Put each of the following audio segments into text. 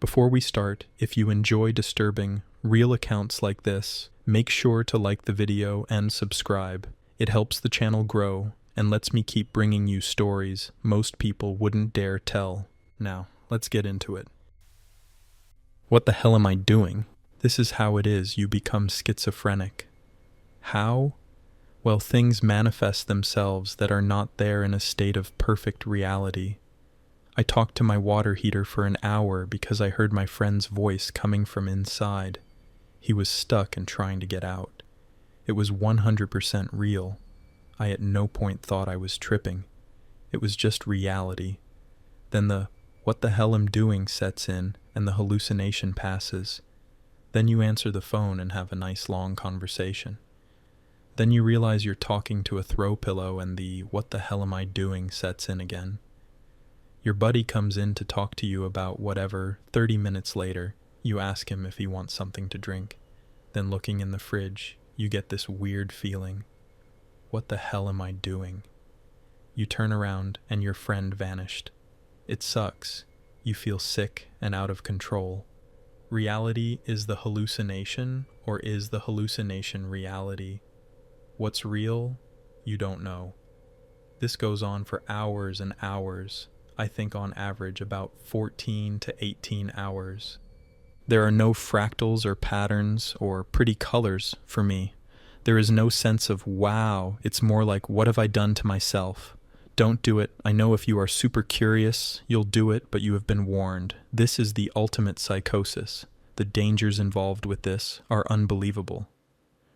Before we start, if you enjoy disturbing, real accounts like this, make sure to like the video and subscribe. It helps the channel grow and lets me keep bringing you stories most people wouldn't dare tell. Now, let's get into it. What the hell am I doing? This is how it is you become schizophrenic. How? Well, things manifest themselves that are not there in a state of perfect reality. I talked to my water heater for an hour because I heard my friend's voice coming from inside. He was stuck and trying to get out. It was 100% real. I at no point thought I was tripping. It was just reality. Then the "what the hell am doing" sets in and the hallucination passes. Then you answer the phone and have a nice long conversation. Then you realize you're talking to a throw pillow and the "what the hell am I doing" sets in again. Your buddy comes in to talk to you about whatever. 30 minutes later, you ask him if he wants something to drink. Then looking in the fridge, you get this weird feeling. What the hell am I doing? You turn around and your friend vanished. It sucks. You feel sick and out of control. Reality is the hallucination, or is the hallucination reality? What's real? You don't know. This goes on for hours and hours. I think on average about 14 to 18 hours. There are no fractals or patterns or pretty colors for me. There is no sense of wow. It's more like, what have I done to myself? Don't do it. I know if you are super curious, you'll do it, but you have been warned. This is the ultimate psychosis. The dangers involved with this are unbelievable.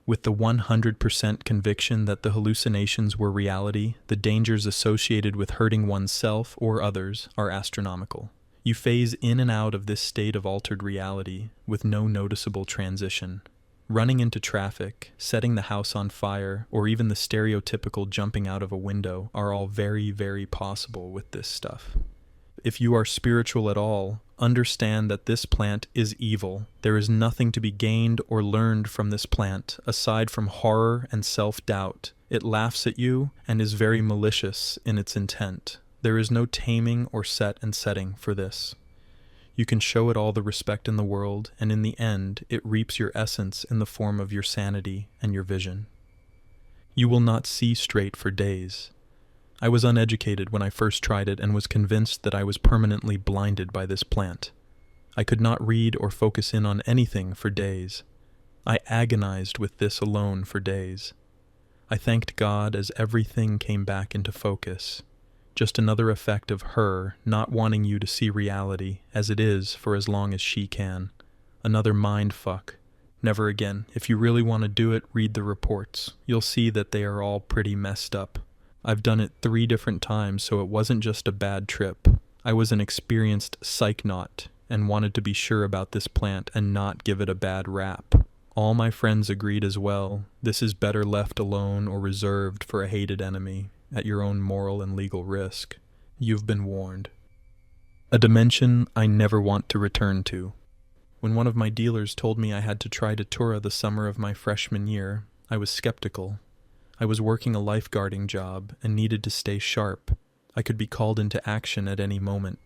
With the 100% conviction that the hallucinations were reality, the dangers associated with hurting oneself or others are astronomical. You phase in and out of this state of altered reality with no noticeable transition. Running into traffic, setting the house on fire, or even the stereotypical jumping out of a window are all very, very possible with this stuff. If you are spiritual at all, understand that this plant is evil. There is nothing to be gained or learned from this plant, aside from horror and self-doubt. It laughs at you and is very malicious in its intent. There is no taming or set and setting for this. You can show it all the respect in the world, and in the end, it reaps your essence in the form of your sanity and your vision. You will not see straight for days. I was uneducated when I first tried it and was convinced that I was permanently blinded by this plant. I could not read or focus in on anything for days. I agonized with this alone for days. I thanked God as everything came back into focus. Just another effect of her not wanting you to see reality as it is for as long as she can. Another mind fuck. Never again. If you really want to do it, read the reports. You'll see that they are all pretty messed up. I've done it 3 different times, so it wasn't just a bad trip. I was an experienced psychnaut and wanted to be sure about this plant and not give it a bad rap. All my friends agreed as well. This is better left alone or reserved for a hated enemy, at your own moral and legal risk. You've been warned. A dimension I never want to return to. When one of my dealers told me I had to try Datura the summer of my freshman year, I was skeptical. I was working a lifeguarding job and needed to stay sharp. I could be called into action at any moment.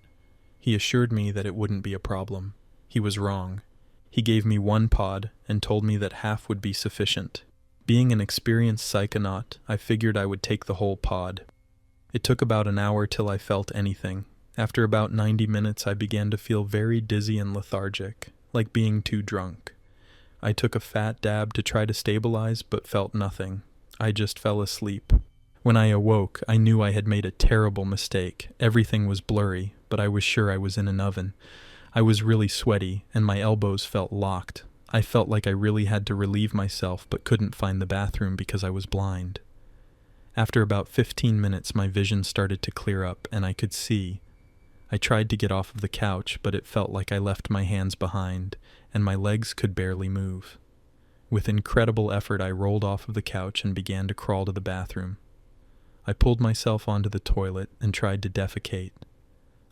He assured me that it wouldn't be a problem. He was wrong. He gave me 1 pod and told me that half would be sufficient. Being an experienced psychonaut, I figured I would take the whole pod. It took about an hour till I felt anything. After about 90 minutes, I began to feel very dizzy and lethargic, like being too drunk. I took a fat dab to try to stabilize, but felt nothing. I just fell asleep. When I awoke, I knew I had made a terrible mistake. Everything was blurry, but I was sure I was in an oven. I was really sweaty, and my elbows felt locked. I felt like I really had to relieve myself, but couldn't find the bathroom because I was blind. After about 15 minutes, my vision started to clear up, and I could see. I tried to get off of the couch, but it felt like I left my hands behind, and my legs could barely move. With incredible effort, I rolled off of the couch and began to crawl to the bathroom. I pulled myself onto the toilet and tried to defecate.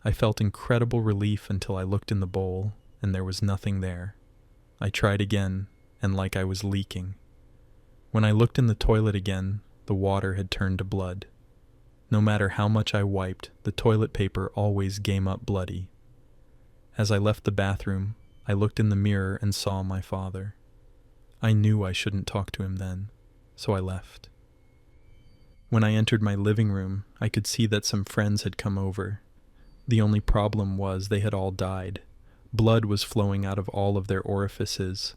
I felt incredible relief until I looked in the bowl, and there was nothing there. I tried again, and like I was leaking. When I looked in the toilet again, the water had turned to blood. No matter how much I wiped, the toilet paper always came up bloody. As I left the bathroom, I looked in the mirror and saw my father. I knew I shouldn't talk to him then, so I left. When I entered my living room, I could see that some friends had come over. The only problem was they had all died. Blood was flowing out of all of their orifices.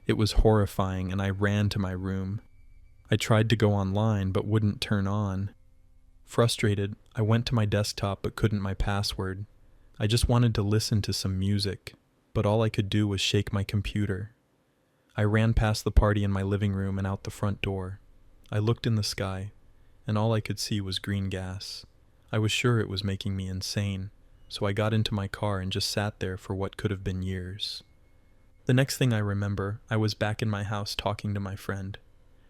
It was horrifying, and I ran to my room. I tried to go online, but wouldn't turn on. Frustrated, I went to my desktop but couldn't my password. I just wanted to listen to some music, but all I could do was shake my computer. I ran past the party in my living room and out the front door. I looked in the sky, and all I could see was green gas. I was sure it was making me insane, so I got into my car and just sat there for what could have been years. The next thing I remember, I was back in my house talking to my friend.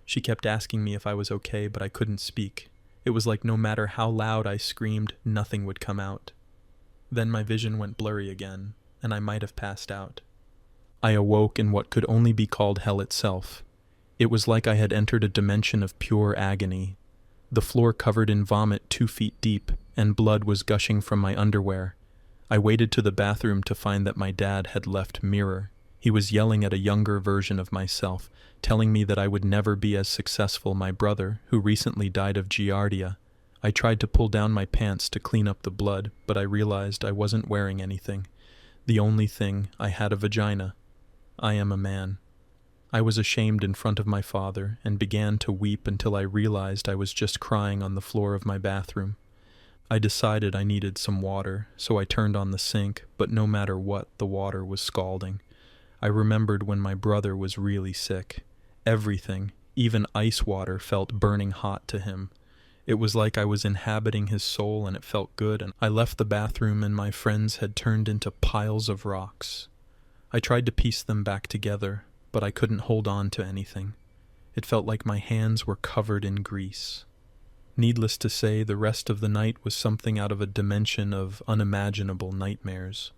She kept asking me if I was okay, but I couldn't speak. It was like no matter how loud I screamed, nothing would come out. Then my vision went blurry again, and I might have passed out. I awoke in what could only be called hell itself. It was like I had entered a dimension of pure agony. The floor covered in vomit 2 feet deep, and blood was gushing from my underwear. I waded to the bathroom to find that my dad had left mirror. He was yelling at a younger version of myself, telling me that I would never be as successful my brother, who recently died of giardia. I tried to pull down my pants to clean up the blood, but I realized I wasn't wearing anything. The only thing, I had a vagina. I am a man. I was ashamed in front of my father and began to weep until I realized I was just crying on the floor of my bathroom. I decided I needed some water, so I turned on the sink, but no matter what, the water was scalding. I remembered when my brother was really sick. Everything, even ice water, felt burning hot to him. It was like I was inhabiting his soul, and it felt good, and I left the bathroom and my friends had turned into piles of rocks. I tried to piece them back together, but I couldn't hold on to anything. It felt like my hands were covered in grease. Needless to say, the rest of the night was something out of a dimension of unimaginable nightmares.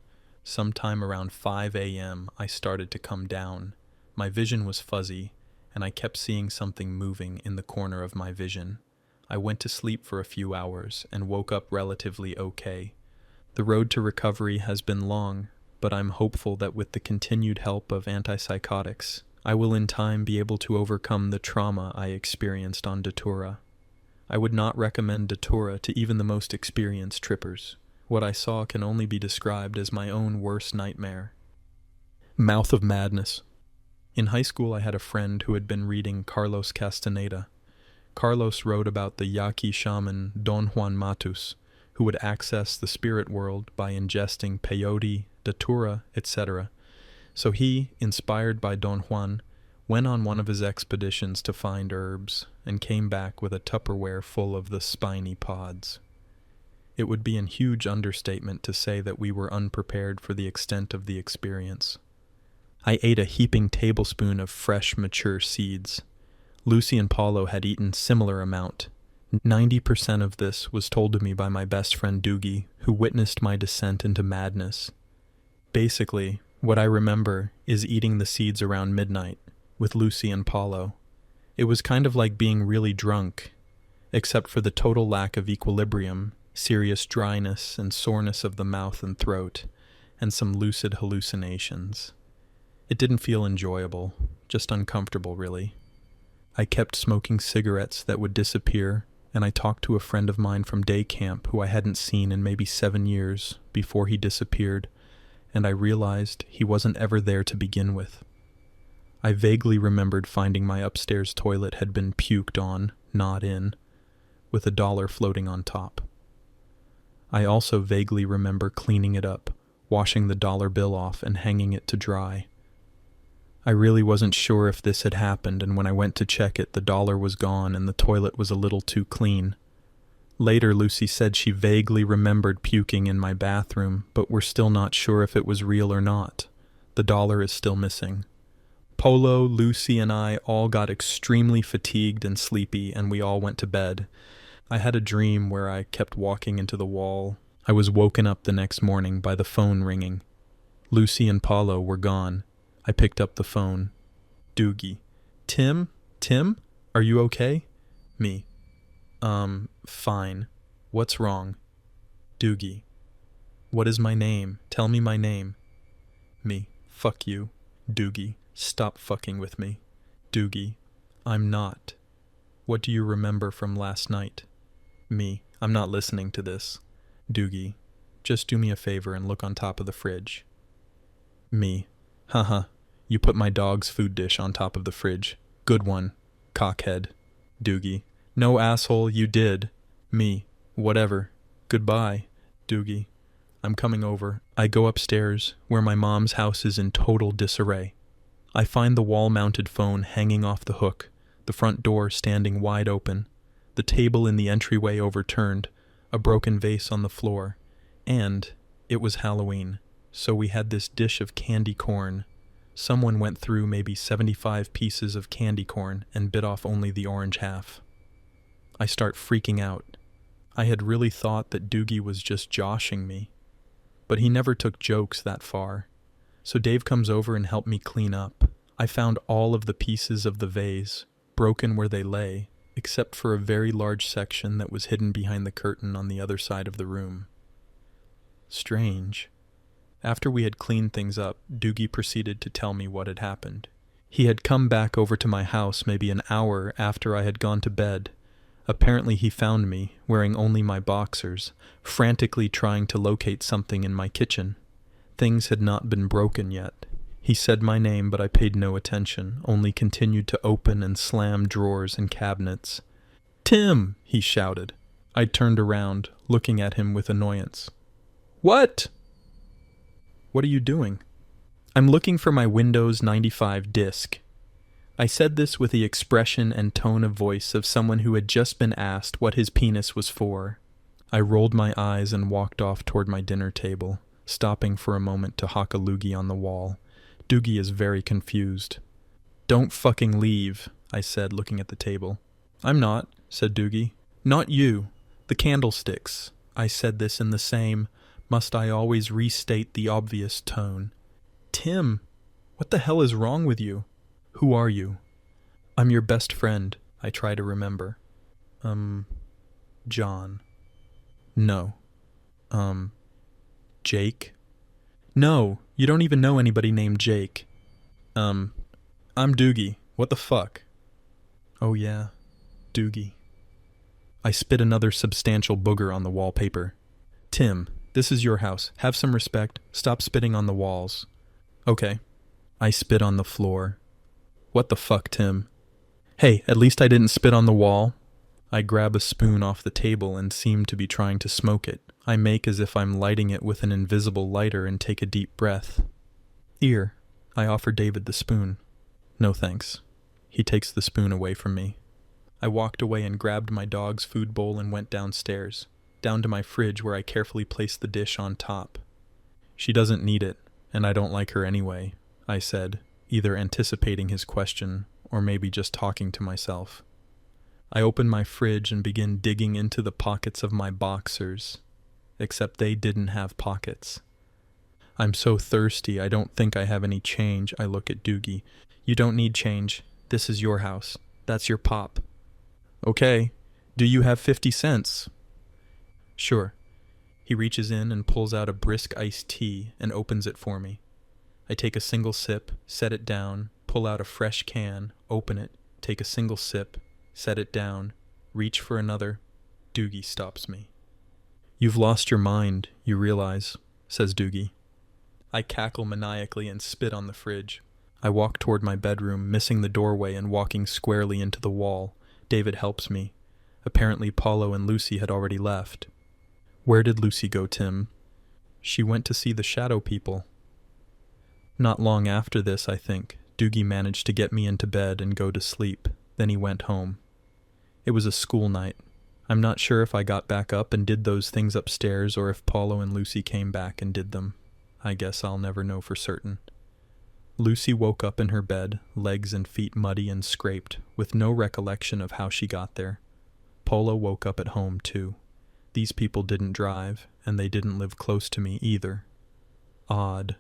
Sometime around 5 a.m., I started to come down. My vision was fuzzy, and I kept seeing something moving in the corner of my vision. I went to sleep for a few hours and woke up relatively okay. The road to recovery has been long, but I'm hopeful that with the continued help of antipsychotics, I will in time be able to overcome the trauma I experienced on Datura. I would not recommend Datura to even the most experienced trippers. What I saw can only be described as my own worst nightmare. Mouth of Madness. In high school, I had a friend who had been reading Carlos Castaneda. Carlos wrote about the Yaqui shaman Don Juan Matus, who would access the spirit world by ingesting peyote, datura, etc. So he, inspired by Don Juan, went on one of his expeditions to find herbs and came back with a Tupperware full of the spiny pods. It would be a huge understatement to say that we were unprepared for the extent of the experience. I ate a heaping tablespoon of fresh, mature seeds. Lucy and Paulo had eaten similar amount. 90% of this was told to me by my best friend Doogie, who witnessed my descent into madness. Basically, what I remember is eating the seeds around midnight with Lucy and Paulo. It was kind of like being really drunk, except for the total lack of equilibrium, serious dryness and soreness of the mouth and throat, and some lucid hallucinations. It didn't feel enjoyable, just uncomfortable really. I kept smoking cigarettes that would disappear, and I talked to a friend of mine from day camp who I hadn't seen in maybe 7 years before he disappeared, and I realized he wasn't ever there to begin with. I vaguely remembered finding my upstairs toilet had been puked on, not in, with $1 floating on top. I also vaguely remember cleaning it up, washing the dollar bill off and hanging it to dry. I really wasn't sure if this had happened, and when I went to check it, the dollar was gone and the toilet was a little too clean. Later, Lucy said she vaguely remembered puking in my bathroom, but we're still not sure if it was real or not. The dollar is still missing. Polo, Lucy, and I all got extremely fatigued and sleepy, and we all went to bed. I had a dream where I kept walking into the wall. I was woken up the next morning by the phone ringing. Lucy and Paulo were gone. I picked up the phone. Doogie. Tim? Are you okay? Me. Fine. What's wrong? Doogie. What is my name? Tell me my name. Me. Fuck you. Doogie. Stop fucking with me. Doogie. I'm not. What do you remember from last night? Me. I'm not listening to this. Doogie. Just do me a favor and look on top of the fridge. Me. Haha. You put my dog's food dish on top of the fridge. Good one. Cockhead. Doogie. No, asshole, you did. Me. Whatever. Goodbye. Doogie. I'm coming over. I go upstairs, where my mom's house is in total disarray. I find the wall-mounted phone hanging off the hook, the front door standing wide open, the table in the entryway overturned, a broken vase on the floor, and it was Halloween, so we had this dish of candy corn. Someone went through maybe 75 pieces of candy corn and bit off only the orange half. I start freaking out. I had really thought that Doogie was just joshing me, but he never took jokes that far. So Dave comes over and helped me clean up. I found all of the pieces of the vase, broken where they lay, except for a very large section that was hidden behind the curtain on the other side of the room. Strange. After we had cleaned things up, Doogie proceeded to tell me what had happened. He had come back over to my house maybe an hour after I had gone to bed. Apparently he found me, wearing only my boxers, frantically trying to locate something in my kitchen. Things had not been broken yet. He said my name, but I paid no attention, only continued to open and slam drawers and cabinets. "Tim!" he shouted. I turned around, looking at him with annoyance. "What?" "What are you doing?" "I'm looking for my Windows 95 disk." I said this with the expression and tone of voice of someone who had just been asked what his penis was for. I rolled my eyes and walked off toward my dinner table, stopping for a moment to hawk a loogie on the wall. Doogie is very confused. "Don't fucking leave," I said, looking at the table. "I'm not," said Doogie. "Not you. The candlesticks." I said this in the same, must I always restate the obvious tone. "Tim, what the hell is wrong with you? Who are you?" "I'm your best friend," I try to remember. John." "No." Jake?" "No, you don't even know anybody named Jake." I'm Doogie. What the fuck?" "Oh yeah, Doogie." I spit another substantial booger on the wallpaper. "Tim, this is your house. Have some respect. Stop spitting on the walls." "Okay." I spit on the floor. "What the fuck, Tim?" "Hey, at least I didn't spit on the wall." I grab a spoon off the table and seem to be trying to smoke it. I make as if I'm lighting it with an invisible lighter and take a deep breath. "Here." I offer David the spoon. "No thanks." He takes the spoon away from me. I walked away and grabbed my dog's food bowl and went downstairs, down to my fridge where I carefully placed the dish on top. "She doesn't need it, and I don't like her anyway," I said, either anticipating his question or maybe just talking to myself. I open my fridge and begin digging into the pockets of my boxers, except they didn't have pockets. "I'm so thirsty, I don't think I have any change." I look at Doogie. "You don't need change. This is your house. That's your pop." "Okay. Do you have 50 cents? "Sure." He reaches in and pulls out a brisk iced tea and opens it for me. I take a single sip, set it down, pull out a fresh can, open it, take a single sip, set it down, reach for another. Doogie stops me. "You've lost your mind, you realize," says Doogie. I cackle maniacally and spit on the fridge. I walk toward my bedroom, missing the doorway and walking squarely into the wall. David helps me. Apparently Paulo and Lucy had already left. "Where did Lucy go, Tim?" "She went to see the shadow people." Not long after this, I think, Doogie managed to get me into bed and go to sleep. Then he went home. It was a school night. I'm not sure if I got back up and did those things upstairs or if Paulo and Lucy came back and did them. I guess I'll never know for certain. Lucy woke up in her bed, legs and feet muddy and scraped, with no recollection of how she got there. Paulo woke up at home, too. These people didn't drive, and they didn't live close to me either. Odd.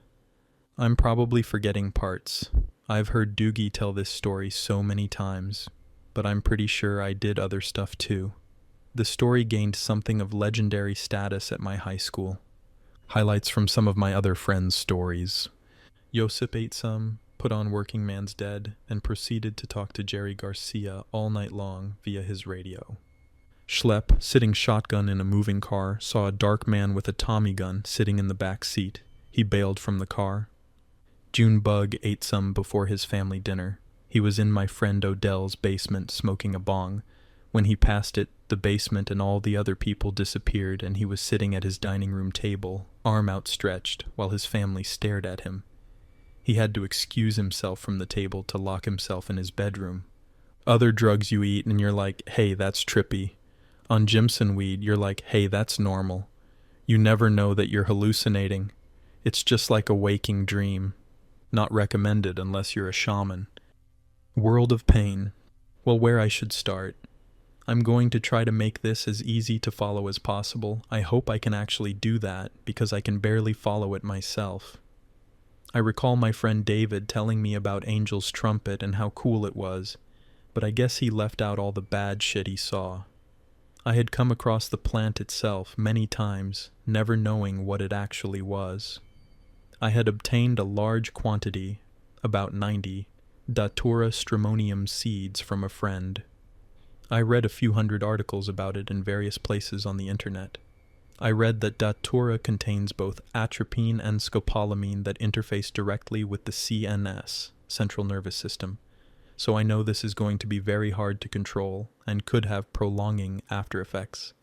I'm probably forgetting parts. I've heard Doogie tell this story so many times, but I'm pretty sure I did other stuff too. The story gained something of legendary status at my high school. Highlights from some of my other friends' stories. Josip ate some, put on Working Man's Dead, and proceeded to talk to Jerry Garcia all night long via his radio. Schlepp, sitting shotgun in a moving car, saw a dark man with a Tommy gun sitting in the back seat. He bailed from the car. Junebug ate some before his family dinner. He was in my friend Odell's basement smoking a bong. When he passed it, the basement and all the other people disappeared, and he was sitting at his dining room table, arm outstretched, while his family stared at him. He had to excuse himself from the table to lock himself in his bedroom. Other drugs you eat and you're like, hey, that's trippy. On Jimson weed, you're like, hey, that's normal. You never know that you're hallucinating. It's just like a waking dream. Not recommended unless you're a shaman. World of pain. Well, where I should start. I'm going to try to make this as easy to follow as possible. I hope I can actually do that, because I can barely follow it myself. I recall my friend David telling me about Angel's trumpet and how cool it was, but I guess he left out all the bad shit he saw. I had come across the plant itself many times, never knowing what it actually was. I had obtained a large quantity, about 90, Datura stramonium seeds from a friend. I read a few hundred articles about it in various places on the internet. I read that Datura contains both atropine and scopolamine that interface directly with the CNS, central nervous system, so I know this is going to be very hard to control and could have prolonging after effects.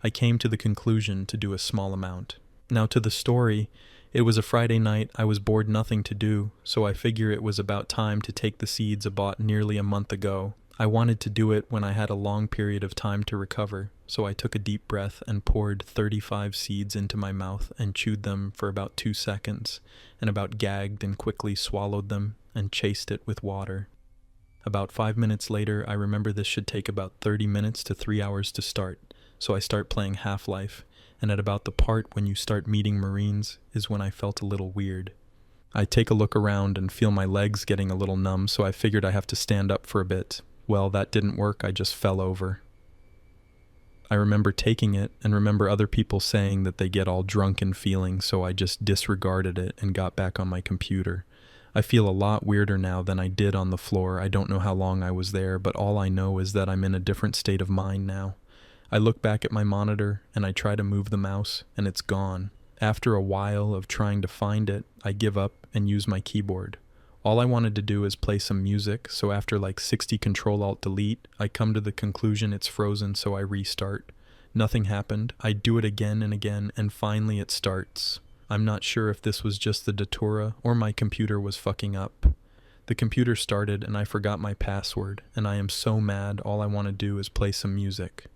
I came to the conclusion to do a small amount. Now to the story. It was a Friday night, I was bored nothing to do, so I figure it was about time to take the seeds I bought nearly a month ago. I wanted to do it when I had a long period of time to recover, so I took a deep breath and poured 35 seeds into my mouth and chewed them for about 2 seconds, and about gagged and quickly swallowed them and chased it with water. About 5 minutes later, I remember this should take about 30 minutes to 3 hours to start, so I start playing Half-Life, and at about the part when you start meeting Marines is when I felt a little weird. I take a look around and feel my legs getting a little numb, so I figured I have to stand up for a bit. Well, that didn't work, I just fell over. I remember taking it and remember other people saying that they get all drunk and feeling, so I just disregarded it and got back on my computer. I feel a lot weirder now than I did on the floor. I don't know how long I was there, but all I know is that I'm in a different state of mind now. I look back at my monitor and I try to move the mouse and it's gone. After a while of trying to find it, I give up and use my keyboard. All I wanted to do is play some music, so after like 60 Control-Alt-Delete, I come to the conclusion it's frozen, so I restart. Nothing happened. I do it again and again, and finally it starts. I'm not sure if this was just the Datura or my computer was fucking up. The computer started and I forgot my password, and I am so mad all I want to do is play some music.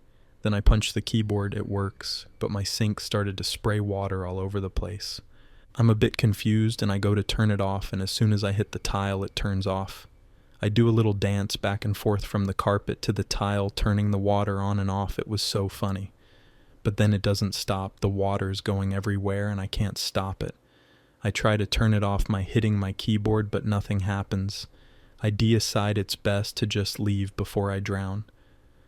Then I punch the keyboard, it works, but my sink started to spray water all over the place. I'm a bit confused and I go to turn it off, and as soon as I hit the tile it turns off. I do a little dance back and forth from the carpet to the tile, turning the water on and off. It was so funny. But then it doesn't stop. The water's going everywhere and I can't stop it. I try to turn it off by hitting my keyboard, but nothing happens. I decide it's best to just leave before I drown.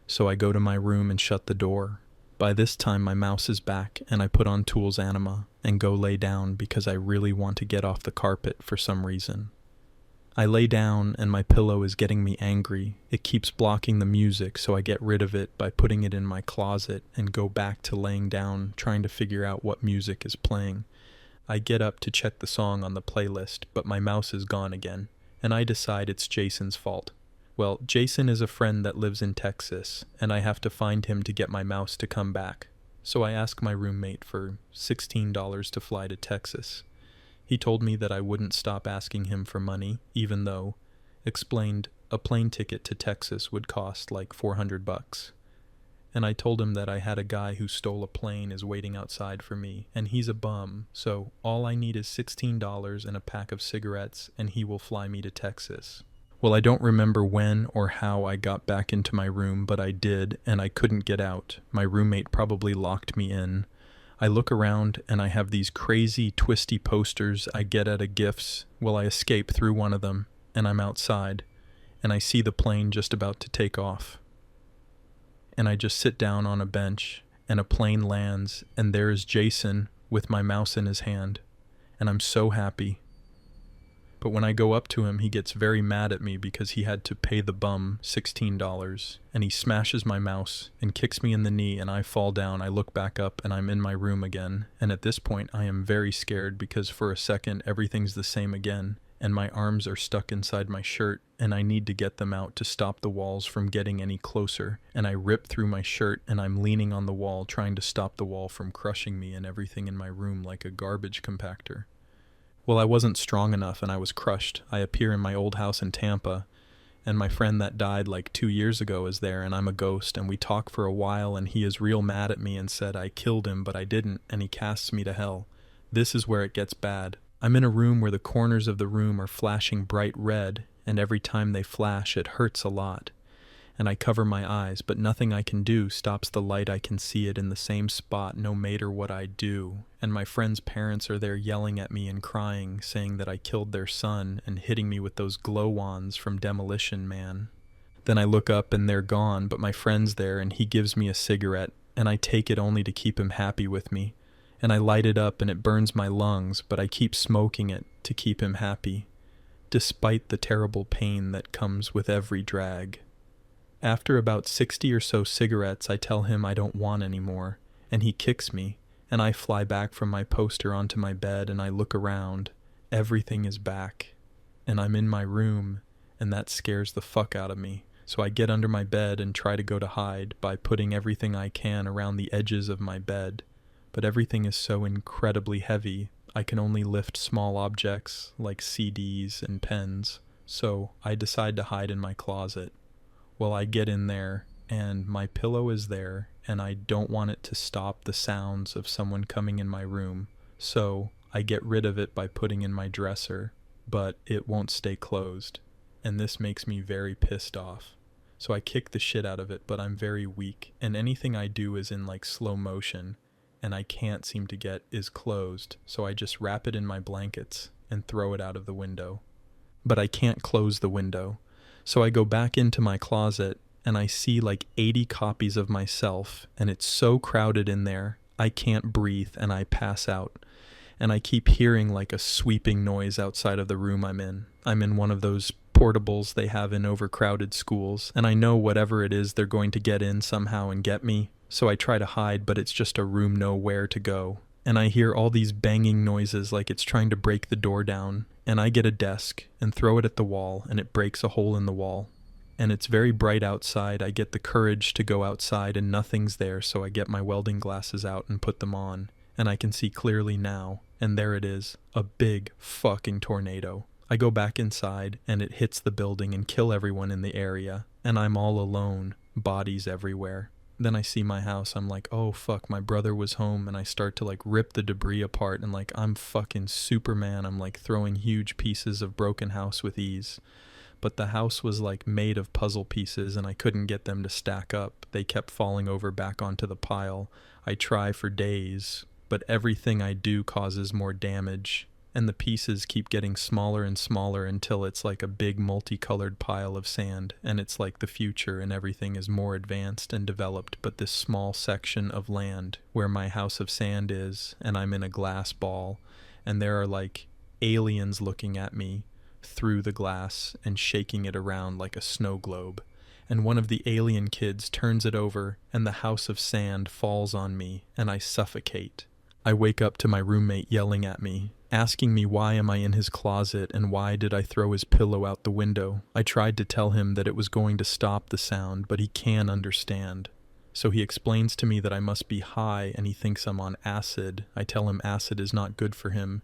So I go to my room and shut the door. By this time my mouse is back and I put on Tool's Anima and go lay down because I really want to get off the carpet for some reason. I lay down and my pillow is getting me angry. It keeps blocking the music, so I get rid of it by putting it in my closet and go back to laying down, trying to figure out what music is playing. I get up to check the song on the playlist, but my mouse is gone again, and I decide it's Jason's fault. Well, Jason is a friend that lives in Texas, and I have to find him to get my mouse to come back. So I ask my roommate for $16 to fly to Texas. He told me that I wouldn't stop asking him for money, even though, explained, a plane ticket to Texas would cost like $400. And I told him that I had a guy who stole a plane is waiting outside for me, and he's a bum, so all I need is $16 and a pack of cigarettes, and he will fly me to Texas. Well, I don't remember when or how I got back into my room, but I did, and I couldn't get out. My roommate probably locked me in. I look around, and I have these crazy, twisty posters I get at a gifts. Well, I escape through one of them, and I'm outside, and I see the plane just about to take off. And I just sit down on a bench, and a plane lands, and there is Jason with my mouse in his hand, and I'm so happy. But when I go up to him, he gets very mad at me because he had to pay the bum $16, and he smashes my mouse and kicks me in the knee, and I fall down. I look back up, and I'm in my room again, and at this point I am very scared because for a second everything's the same again, and my arms are stuck inside my shirt, and I need to get them out to stop the walls from getting any closer, and I rip through my shirt, and I'm leaning on the wall trying to stop the wall from crushing me and everything in my room like a garbage compactor. Well, I wasn't strong enough and I was crushed. I appear in my old house in Tampa, and my friend that died like 2 years ago is there, and I'm a ghost, and we talk for a while, and he is real mad at me and said I killed him, but I didn't, and he casts me to hell. This is where it gets bad. I'm in a room where the corners of the room are flashing bright red, and every time they flash it hurts a lot. And I cover my eyes, but nothing I can do stops the light. I can see it in the same spot no matter what I do. And my friend's parents are there yelling at me and crying, saying that I killed their son and hitting me with those glow wands from Demolition Man. Then I look up and they're gone, but my friend's there and he gives me a cigarette, and I take it only to keep him happy with me. And I light it up and it burns my lungs, but I keep smoking it to keep him happy, despite the terrible pain that comes with every drag. After about 60 or so cigarettes, I tell him I don't want any more, and he kicks me, and I fly back from my poster onto my bed, and I look around. Everything is back, and I'm in my room, and that scares the fuck out of me. So I get under my bed and try to go to hide by putting everything I can around the edges of my bed, but everything is so incredibly heavy, I can only lift small objects like CDs and pens, so I decide to hide in my closet. Well, I get in there, and my pillow is there, and I don't want it to stop the sounds of someone coming in my room, so I get rid of it by putting in my dresser, but it won't stay closed, and this makes me very pissed off. So I kick the shit out of it, but I'm very weak, and anything I do is in like slow motion, and I can't seem to get is closed, so I just wrap it in my blankets and throw it out of the window. But I can't close the window. So I go back into my closet, and I see like 80 copies of myself, and it's so crowded in there, I can't breathe, and I pass out. And I keep hearing like a sweeping noise outside of the room I'm in. I'm in one of those portables they have in overcrowded schools, and I know whatever it is they're going to get in somehow and get me, so I try to hide, but it's just a room nowhere to go. And I hear all these banging noises like it's trying to break the door down, and I get a desk and throw it at the wall, and it breaks a hole in the wall. And it's very bright outside. I get the courage to go outside and nothing's there, so I get my welding glasses out and put them on, and I can see clearly now, and there it is, a big fucking tornado. I go back inside, and it hits the building and kill everyone in the area, and I'm all alone, bodies everywhere. Then I see my house, I'm like, oh fuck, my brother was home, and I start to like rip the debris apart, and like I'm fucking Superman, I'm like throwing huge pieces of broken house with ease. But the house was like made of puzzle pieces, and I couldn't get them to stack up. They kept falling over back onto the pile. I try for days, but everything I do causes more damage. And the pieces keep getting smaller and smaller until it's like a big multicolored pile of sand, and it's like the future and everything is more advanced and developed, but this small section of land where my house of sand is, and I'm in a glass ball, and there are like aliens looking at me through the glass and shaking it around like a snow globe. And one of the alien kids turns it over, and the house of sand falls on me, and I suffocate. I wake up to my roommate yelling at me, asking me why am I in his closet and why did I throw his pillow out the window. I tried to tell him that it was going to stop the sound, but he can't understand. So he explains to me that I must be high and he thinks I'm on acid. I tell him acid is not good for him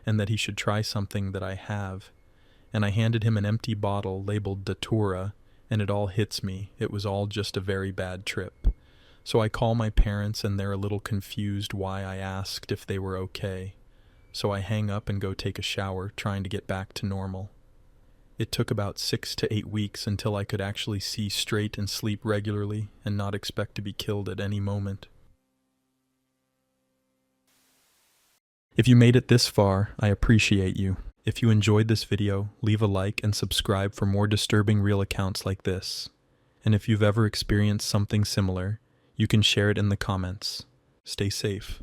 and that he should try something that I have. And I handed him an empty bottle labeled Datura, and it all hits me. It was all just a very bad trip. So I call my parents and they're a little confused why I asked if they were okay. So I hang up and go take a shower, trying to get back to normal. It took about 6 to 8 weeks until I could actually see straight and sleep regularly and not expect to be killed at any moment. If you made it this far, I appreciate you. If you enjoyed this video, leave a like and subscribe for more disturbing real accounts like this. And if you've ever experienced something similar, you can share it in the comments. Stay safe.